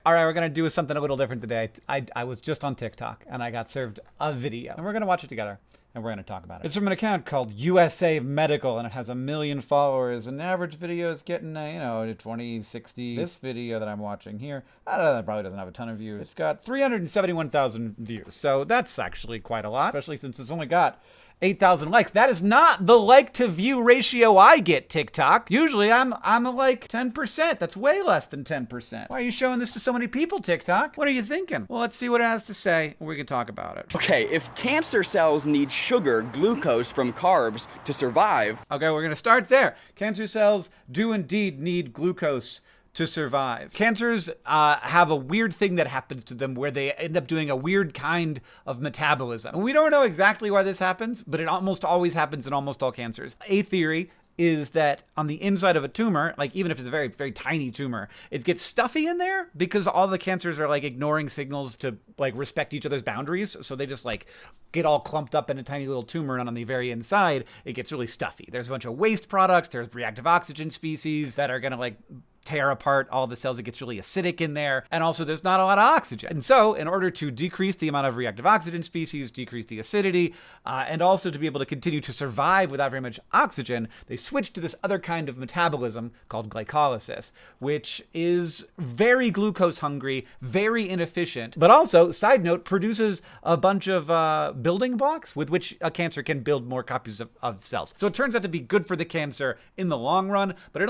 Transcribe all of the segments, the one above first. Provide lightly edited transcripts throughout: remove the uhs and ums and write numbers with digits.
All right, we're gonna do something a little different today. I was just on TikTok and I got served a video, and we're gonna watch it together and we're gonna talk about it. It's from an account called USA Medical, and it has 1 million followers. An average video is getting, 20, 60. This video that I'm watching here, I don't know, that probably doesn't have a ton of views. It's got 371,000 views, so that's actually quite a lot, especially since it's only got 8,000 likes. That is not the like to view ratio I get, TikTok. Usually I'm like 10%. That's way less than 10%. Why are you showing this to so many people, TikTok? What are you thinking? Well, let's see what it has to say and we can talk about it. Okay, if cancer cells need sugar, glucose from carbs to survive. Okay, we're gonna start there. Cancer cells do indeed need glucose to survive. Cancers have a weird thing that happens to them where they end up doing a weird kind of metabolism. And we don't know exactly why this happens, but it almost always happens in almost all cancers. A theory is that on the inside of a tumor, like even if it's a very, very tiny tumor, it gets stuffy in there because all the cancers are like ignoring signals to like respect each other's boundaries. So they just like get all clumped up in a tiny little tumor, and on the very inside, it gets really stuffy. There's a bunch of waste products. There's reactive oxygen species that are gonna like tear apart all the cells. It gets really acidic in there. And also there's not a lot of oxygen. And so in order to decrease the amount of reactive oxygen species, decrease the acidity, and also to be able to continue to survive without very much oxygen, they switch to this other kind of metabolism called glycolysis, which is very glucose hungry, very inefficient, but also, side note, produces a bunch of building blocks with which a cancer can build more copies of cells. So it turns out to be good for the cancer in the long run, but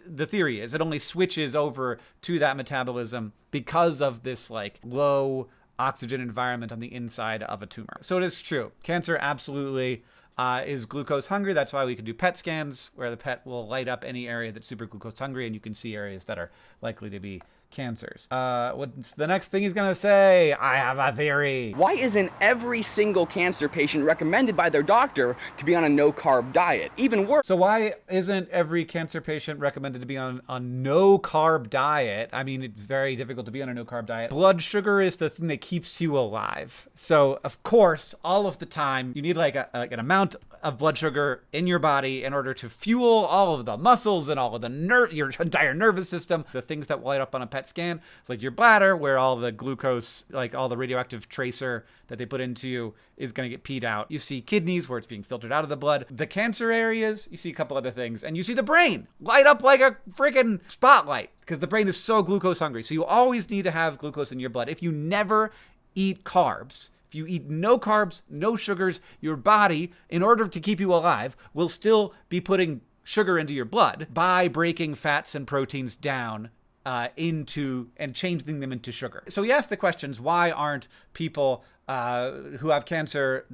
the theory is it only switches over to that metabolism because of this like low oxygen environment on the inside of a tumor. So it is true. Cancer absolutely is glucose hungry. That's why we can do PET scans where the PET will light up any area that's super glucose hungry, and you can see areas that are likely to be cancers. What's the next thing he's gonna say? I have a theory. Why isn't every single cancer patient recommended by their doctor to be on a no-carb diet? Even worse. So why isn't every cancer patient recommended to be on a no-carb diet? I mean, it's very difficult to be on a no-carb diet. Blood sugar is the thing that keeps you alive. So of course, all of the time, you need like an amount of blood sugar in your body in order to fuel all of the muscles and all of the your entire nervous system. The things that light up on a PET scan, it's like your bladder, where all the glucose, like all the radioactive tracer that they put into you is going to get peed out. You see kidneys, where it's being filtered out of the blood. The cancer areas, you see a couple other things, and you see the brain light up like a freaking spotlight because the brain is so glucose hungry. So you always need to have glucose in your blood. If you never eat carbs, if you eat no carbs, no sugars, your body, in order to keep you alive, will still be putting sugar into your blood by breaking fats and proteins down into and changing them into sugar. So he asked the questions, why aren't people who have cancer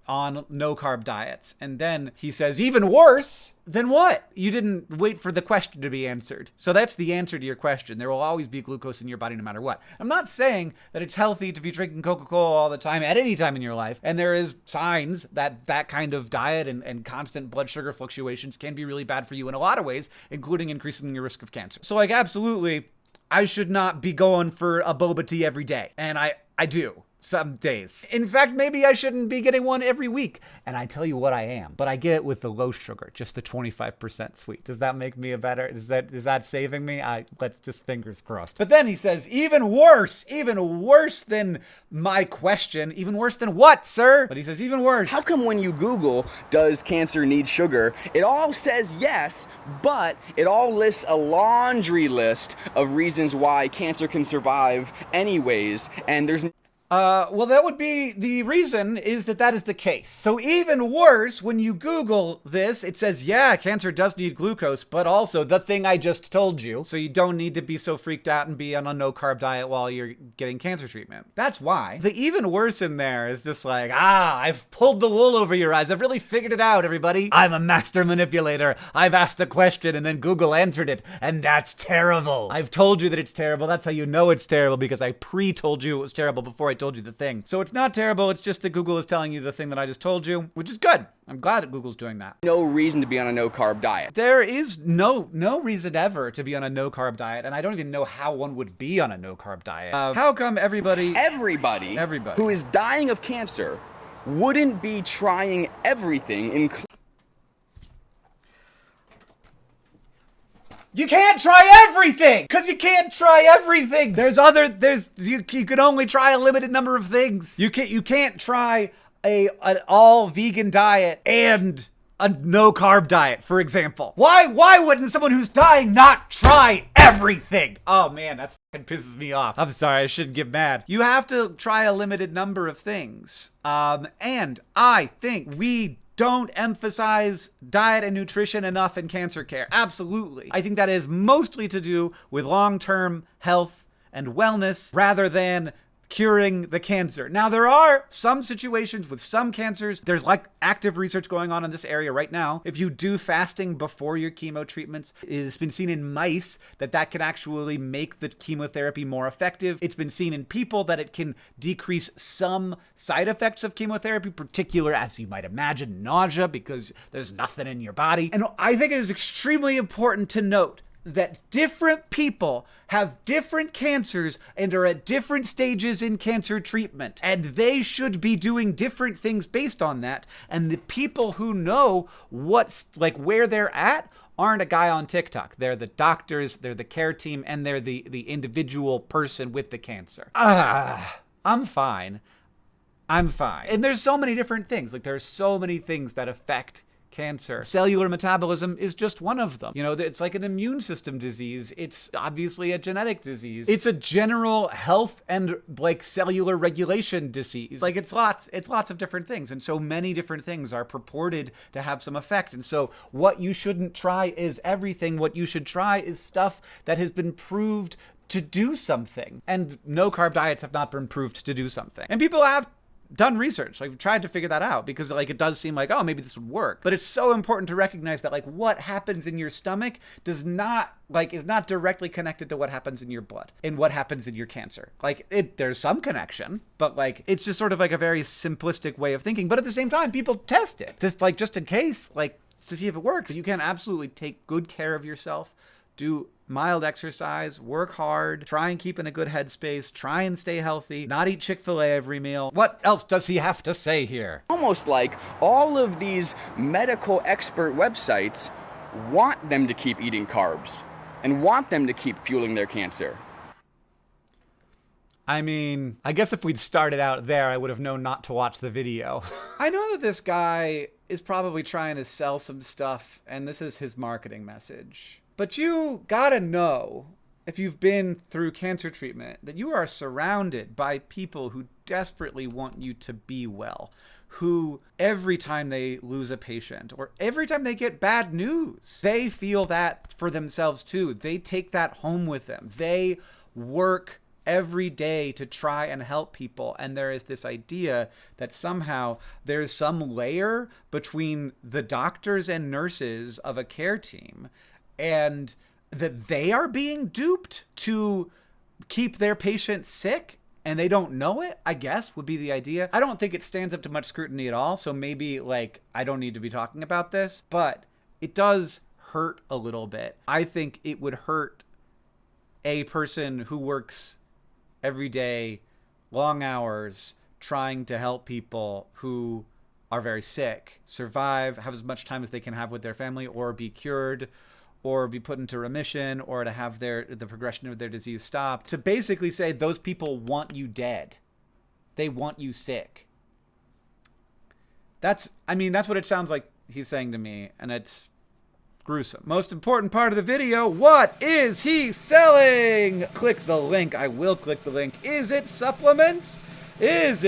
on no-carb diets? And then he says, even worse. Then what? You didn't wait for the question to be answered. So that's the answer to your question. There will always be glucose in your body no matter what. I'm not saying that it's healthy to be drinking Coca-Cola all the time at any time in your life. And there is signs that that kind of diet and constant blood sugar fluctuations can be really bad for you in a lot of ways, including increasing your risk of cancer. So like absolutely, I should not be going for a boba tea every day. And I do. Some days. In fact, maybe I shouldn't be getting one every week. And I tell you what I am, but I get it with the low sugar, just the 25% sweet. Does that make me a better, is that saving me? Let's just fingers crossed. But then he says, even worse than my question. Even worse than what, sir? But he says, even worse. How come when you Google, does cancer need sugar, it all says yes, but it all lists a laundry list of reasons why cancer can survive anyways, and there's well, that would be the reason is that is the case. So even worse, when you Google this, it says, yeah, cancer does need glucose, but also the thing I just told you. So you don't need to be so freaked out and be on a no-carb diet while you're getting cancer treatment. That's why. The even worse in there is just like, I've pulled the wool over your eyes. I've really figured it out, everybody. I'm a master manipulator. I've asked a question and then Google answered it, and that's terrible. I've told you that it's terrible. That's how you know it's terrible, because I pre-told you it was terrible before I told you the thing. So it's not terrible, it's just that Google is telling you the thing that I just told you, which is good. I'm glad that Google's doing that. No reason to be on a no-carb diet. There is no reason ever to be on a no-carb diet, and I don't even know how one would be on a no-carb diet. How come everybody who is dying of cancer wouldn't be trying everything, You can't try everything, because you can't try everything. You can only try a limited number of things. You can't try an all vegan diet and a no carb diet, for example. Why wouldn't someone who's dying not try everything? Oh man, that fucking pisses me off. I'm sorry, I shouldn't get mad. You have to try a limited number of things. And I think we don't emphasize diet and nutrition enough in cancer care. Absolutely. I think that is mostly to do with long-term health and wellness rather than curing the cancer. Now, there are some situations with some cancers. There's like active research going on in this area right now. If you do fasting before your chemo treatments, it has been seen in mice that can actually make the chemotherapy more effective. It's been seen in people that it can decrease some side effects of chemotherapy, particular, as you might imagine, nausea, because there's nothing in your body. And I think it is extremely important to note that different people have different cancers and are at different stages in cancer treatment, and they should be doing different things based on that. And the people who know where they're at aren't a guy on TikTok. They're the doctors, they're the care team, and they're the individual person with the cancer. I'm fine. And there's so many different things. There's so many things that affect cancer. Cellular metabolism is just one of them. It's like an immune system disease. It's obviously a genetic disease. It's a general health and cellular regulation disease. It's lots of different things. And so many different things are purported to have some effect. And so what you shouldn't try is everything. What you should try is stuff that has been proved to do something. And no carb diets have not been proved to do something. And people have done research. I've tried to figure that out because it does seem like, oh, maybe this would work. But it's so important to recognize that what happens in your stomach is not directly connected to what happens in your blood and what happens in your cancer. There's some connection, but it's just sort of a very simplistic way of thinking. But at the same time, people test it just in case, to see if it works. You can absolutely take good care of yourself, do mild exercise, work hard, try and keep in a good headspace, try and stay healthy, not eat Chick-fil-A every meal. What else does he have to say here? Almost like all of these medical expert websites want them to keep eating carbs and want them to keep fueling their cancer. I mean, I guess if we'd started out there, I would have known not to watch the video. I know that this guy is probably trying to sell some stuff, and this is his marketing message. But you gotta know, if you've been through cancer treatment, that you are surrounded by people who desperately want you to be well, who every time they lose a patient or every time they get bad news, they feel that for themselves too. They take that home with them. They work every day to try and help people. And there is this idea that somehow there's some layer between the doctors and nurses of a care team and that they are being duped to keep their patients sick and they don't know it, I guess, would be the idea. I don't think it stands up to much scrutiny at all. So maybe I don't need to be talking about this, but it does hurt a little bit. I think it would hurt a person who works every day, long hours, trying to help people who are very sick, survive, have as much time as they can have with their family, or be cured, or be put into remission, or to have the progression of their disease stopped. To basically say those people want you dead. They want you sick. That's what it sounds like he's saying to me, and it's gruesome. Most important part of the video, what is he selling? Click the link. I will click the link. Is it supplements? It's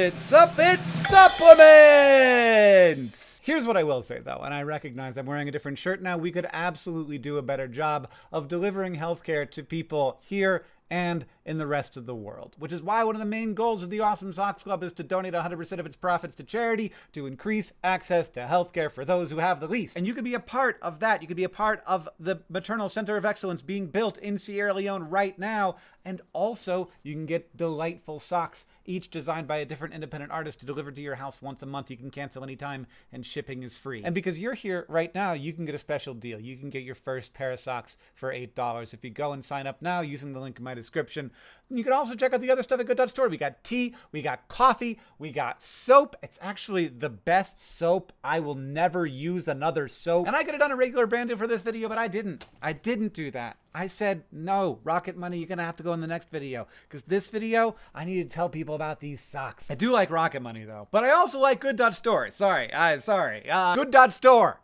supplements! Here's what I will say, though, and I recognize I'm wearing a different shirt now. We could absolutely do a better job of delivering healthcare to people here and in the rest of the world, which is why one of the main goals of the Awesome Socks Club is to donate 100% of its profits to charity to increase access to healthcare for those who have the least. And you could be a part of that. You could be a part of the Maternal Center of Excellence being built in Sierra Leone right now. And also, you can get delightful socks, each designed by a different independent artist, to deliver to your house once a month. You can cancel anytime, and shipping is free. And because you're here right now, you can get a special deal. You can get your first pair of socks for $8 if you go and sign up now using the link in my description. You can also check out the other stuff at Good.Store. We got tea, we got coffee, we got soap. It's actually the best soap. I will never use another soap. And I could have done a regular branding for this video, but I didn't. I didn't do that. I said, no, Rocket Money, you're going to have to go in the next video. Because this video, I need to tell people about these socks. I do like Rocket Money, though. But I also like Good.Store. Sorry. Good.Store.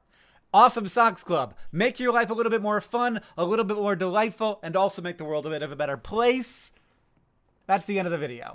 Awesome Socks Club. Make your life a little bit more fun, a little bit more delightful, and also make the world a bit of a better place. That's the end of the video.